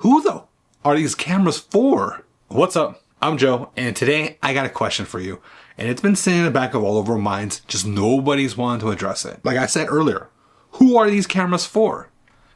Who the are these cameras for? What's up? I'm Joe, and today I got a question for you. And it's been sitting in the back of all of our minds, just nobody's wanted to address it. Like I said earlier, who are these cameras for?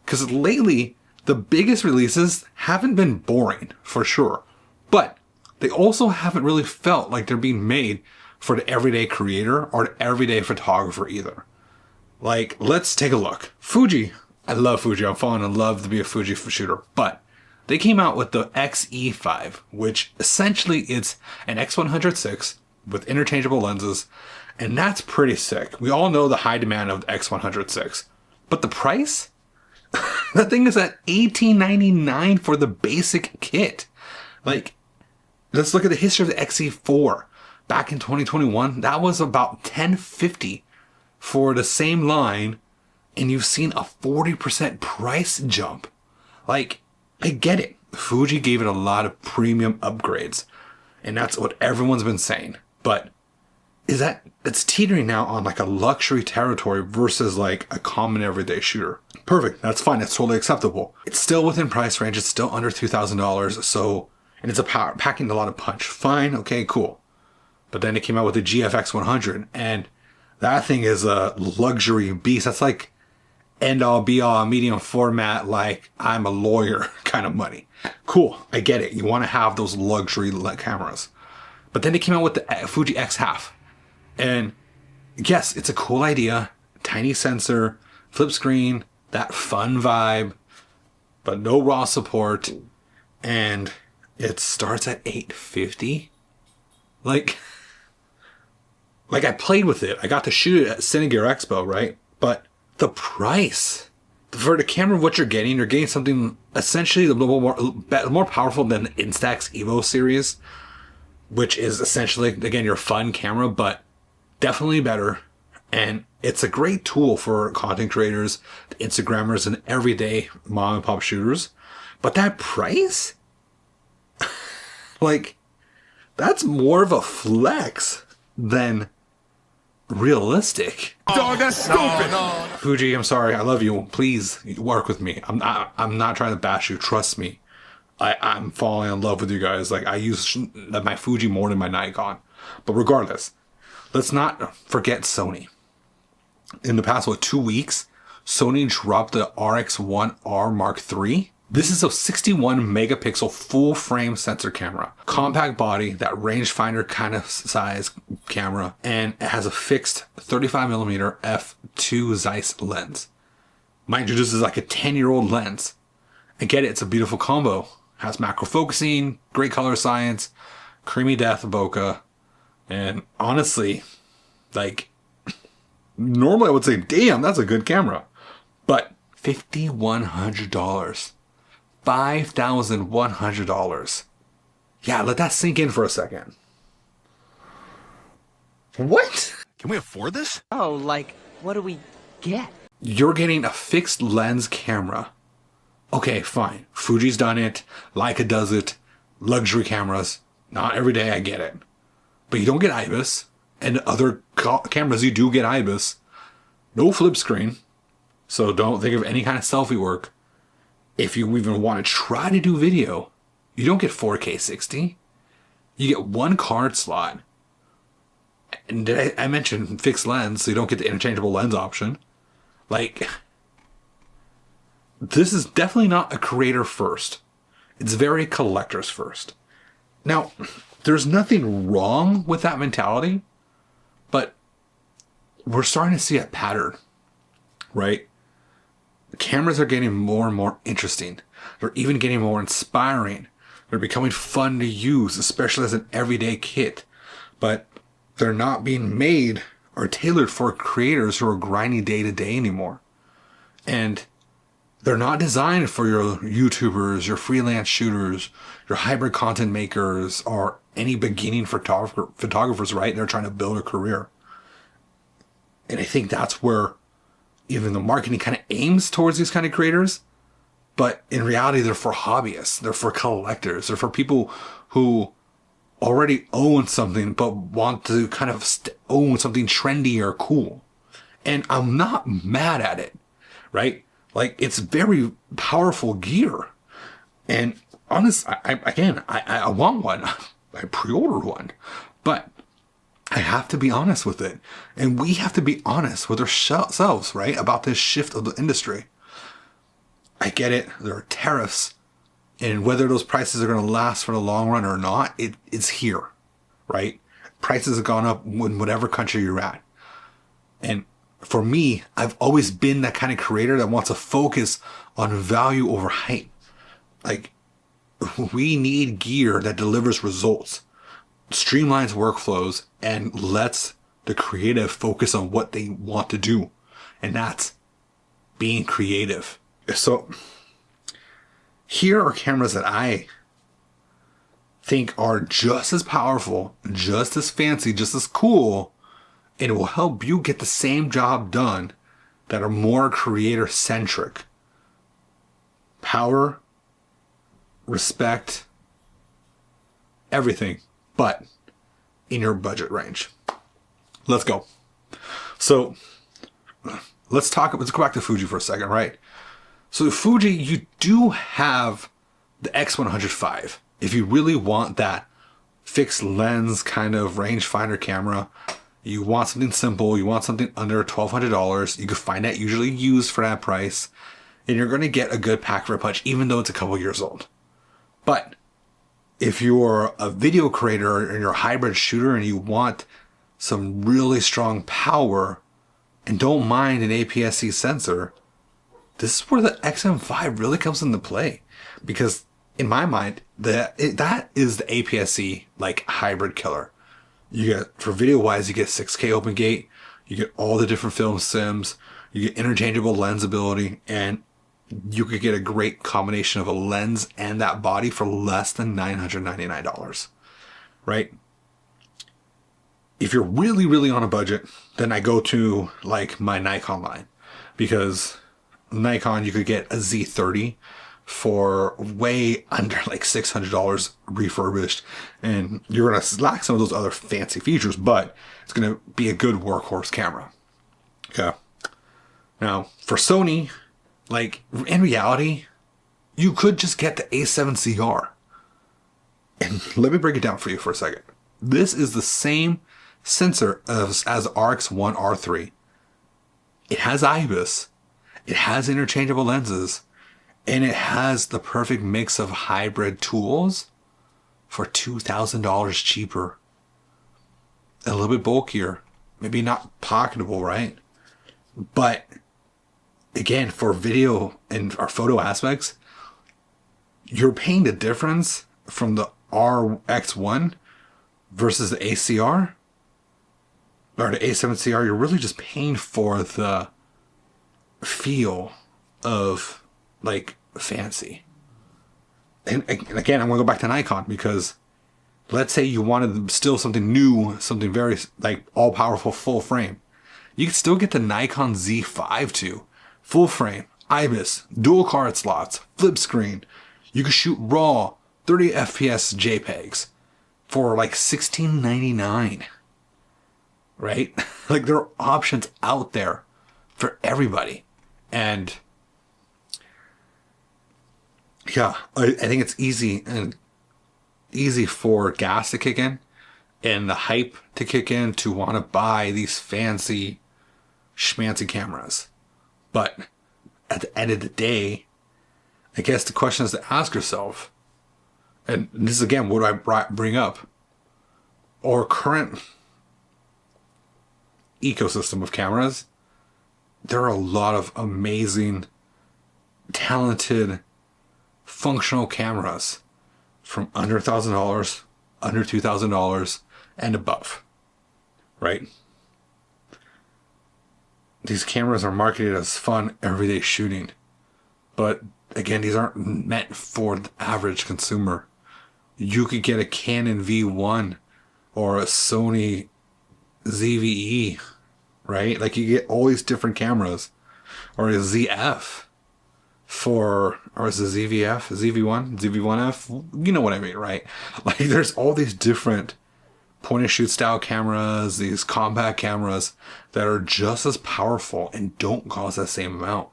Because lately, the biggest releases haven't been boring, for sure. But they also haven't really felt like they're being made for the everyday creator or the everyday photographer either. Like, let's take a look. Fuji, I love Fuji. I'm falling in love to be a Fuji shooter. But they came out with the X-E5, which essentially it's an X100VI with interchangeable lenses. And that's pretty sick. We all know the high demand of the X100VI. But the price? That thing is at $18.99 for the basic kit. Like, let's look at the history of the X-E4. Back in 2021, that was about $10.50 for the same line, and you've seen a 40% price jump. Like, I get it. Fuji gave it a lot of premium upgrades, and that's what everyone's been saying. But it's teetering now on like a luxury territory versus like a common everyday shooter. Perfect. That's fine. That's totally acceptable. It's still within price range. It's still under $2,000. So, and it's packing a lot of punch. Fine. Okay, cool. But then it came out with the GFX100, and that thing is a luxury beast. That's like end all be all medium format, like I'm a lawyer kind of money. Cool. I get it. You want to have those luxury cameras. But then they came out with the Fuji X1/2. And yes, it's a cool idea. Tiny sensor, flip screen, that fun vibe, but no RAW support. And it starts at $850. Like I played with it. I got to shoot it at Cinegear Expo, right? But the price for the camera, what you're getting something essentially a little more powerful than the Instax Evo series, which is essentially, again, your fun camera, but definitely better. And it's a great tool for content creators, Instagrammers, and everyday mom and pop shooters. But that price? Like, that's more of a flex than realistic. Dog, that's stupid. No. Fuji, I'm sorry. I love you. Please work with me. I'm not trying to bash you. Trust me. I'm falling in love with you guys. Like, I use my Fuji more than my Nikon. But regardless, let's not forget Sony. In the past, 2 weeks, Sony dropped the RX1R III. This is a 61 megapixel full frame sensor camera. Compact body, that rangefinder kind of size camera, and it has a fixed 35mm f2 Zeiss lens. Mind you, this is like a 10-year-old lens. I get it, it's a beautiful combo. Has macro focusing, great color science, creamy depth bokeh, and honestly, like, normally I would say, damn, that's a good camera. But $5,100. $5,100. Yeah, let that sink in for a second. What? Can we afford this? Oh, like, what do we get? You're getting a fixed lens camera. Okay, fine. Fuji's done it. Leica does it. Luxury cameras. Not every day, I get it. But you don't get IBIS. And other cameras, you do get IBIS. No flip screen. So don't think of any kind of selfie work. If you even want to try to do video, you don't get 4K 60. You get one card slot. And I mentioned fixed lens, so you don't get the interchangeable lens option. Like, this is definitely not a creator first. It's very collectors first. Now, there's nothing wrong with that mentality, but we're starting to see a pattern, right? Cameras are getting more and more interesting. They're even getting more inspiring. They're becoming fun to use, especially as an everyday kit. But they're not being made or tailored for creators who are grinding day to day anymore. And they're not designed for your YouTubers, your freelance shooters, your hybrid content makers, or any beginning photographers, right? They're trying to build a career. And I think that's where even the marketing kind of aims towards these kind of creators, but in reality, they're for hobbyists. They're for collectors. They're for people who already own something, but want to kind of own something trendy or cool. And I'm not mad at it, right? Like, it's very powerful gear. And honest, I want one. I pre-ordered one, but I have to be honest with it. And we have to be honest with ourselves, right? About this shift of the industry. I get it. There are tariffs, and whether those prices are going to last for the long run or not, it's here, right? Prices have gone up in whatever country you're at. And for me, I've always been that kind of creator that wants to focus on value over hype. Like, we need gear that delivers results, streamlines workflows, and lets the creative focus on what they want to do. And that's being creative. So here are cameras that I think are just as powerful, just as fancy, just as cool, and it will help you get the same job done, that are more creator centric. Power, respect, everything, but in your budget range. Let's go. So let's go back to Fuji for a second, right? So Fuji, you do have the X100V. If you really want that fixed lens kind of rangefinder camera, you want something simple, you want something under $1,200, you can find that usually used for that price, and you're going to get a good pack for a punch, even though it's a couple years old. But if you're a video creator and you're a hybrid shooter and you want some really strong power and don't mind an APS-C sensor, this is where the X-M5 really comes into play. Because in my mind, that is the APS-C like hybrid killer. You get, for video wise, you get 6K open gate, you get all the different film sims, you get interchangeable lens ability, and you could get a great combination of a lens and that body for less than $999, right? If you're really, really on a budget, then I go to like my Nikon line, because Nikon, you could get a Z30 for way under like $600 refurbished, and you're going to lack some of those other fancy features, but it's going to be a good workhorse camera. Okay. Now for Sony, like in reality, you could just get the A7CR. And let me break it down for you for a second. This is the same sensor as RX1R III. It has IBIS. It has interchangeable lenses. And it has the perfect mix of hybrid tools for $2,000 cheaper. A little bit bulkier. Maybe not pocketable, right? But again, for video and our photo aspects, you're paying the difference from the RX1 versus the ACR or the A7CR. You're really just paying for the feel of like fancy. And again, I'm going to go back to Nikon, because let's say you wanted still something new, something very like all powerful full frame. You can still get the Nikon Z5 II, full frame, IBIS, dual card slots, flip screen. You can shoot raw 30 FPS JPEGs for like $16.99, right? Like there are options out there for everybody. And yeah, I think it's easy for gas to kick in and the hype to kick in to want to buy these fancy schmancy cameras. But at the end of the day, I guess the question is to ask yourself, and this is again what I bring up, our current ecosystem of cameras, there are a lot of amazing, talented, functional cameras from under $1,000, under $2,000, and above, right? These cameras are marketed as fun, everyday shooting. But again, these aren't meant for the average consumer. You could get a Canon V1 or a Sony ZVE, right? Like you get all these different cameras, or a ZF for, or is it ZVF, ZV1, ZV1F? You know what I mean, right? Like there's all these different point and shoot style cameras, these compact cameras that are just as powerful and don't cost that same amount.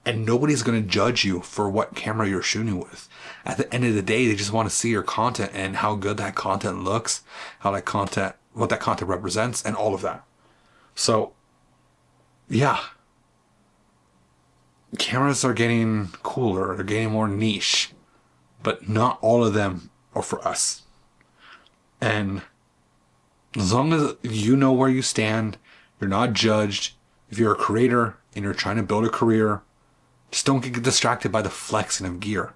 And nobody's going to judge you for what camera you're shooting with. At the end of the day, they just want to see your content and how good that content looks, what that content represents, and all of that. So, yeah. Cameras are getting cooler, they're getting more niche, but not all of them are for us. And as long as you know where you stand, you're not judged. If you're a creator and you're trying to build a career, just don't get distracted by the flexing of gear.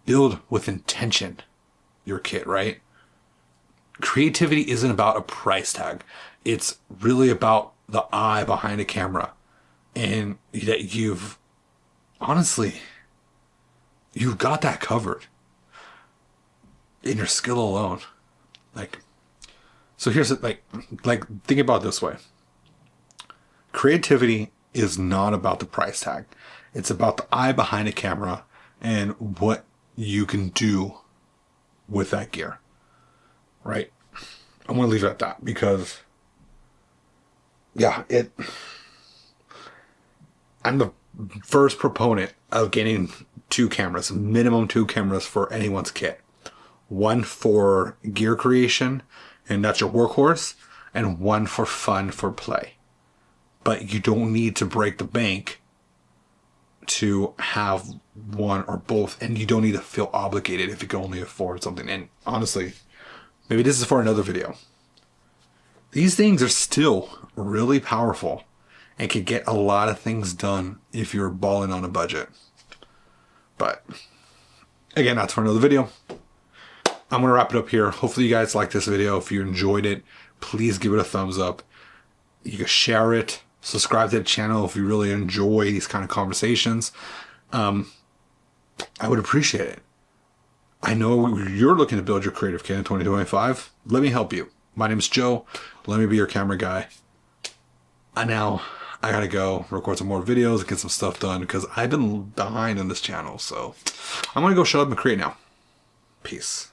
Build with intention your kit, right? Creativity isn't about a price tag. It's really about the eye behind a camera. And that you've got that covered in your skill alone. So here's it, think about it this way. Creativity is not about the price tag. It's about the eye behind a camera and what you can do with that gear, right? I'm going to leave it at that because, yeah, I'm the first proponent of getting minimum two cameras for anyone's kit. One for gear creation, and that's your workhorse, and one for fun, for play. But you don't need to break the bank to have one or both, and you don't need to feel obligated if you can only afford something. And honestly, maybe this is for another video. These things are still really powerful and can get a lot of things done if you're balling on a budget. But again, that's for another video. I'm going to wrap it up here. Hopefully you guys liked this video. If you enjoyed it, please give it a thumbs up. You can share it. Subscribe to the channel if you really enjoy these kind of conversations. I would appreciate it. I know you're looking to build your creative kit in 2025. Let me help you. My name is Joe. Let me be your camera guy. And now I gotta go record some more videos and get some stuff done because I've been behind on this channel. So I'm gonna go shut up and create now. Peace.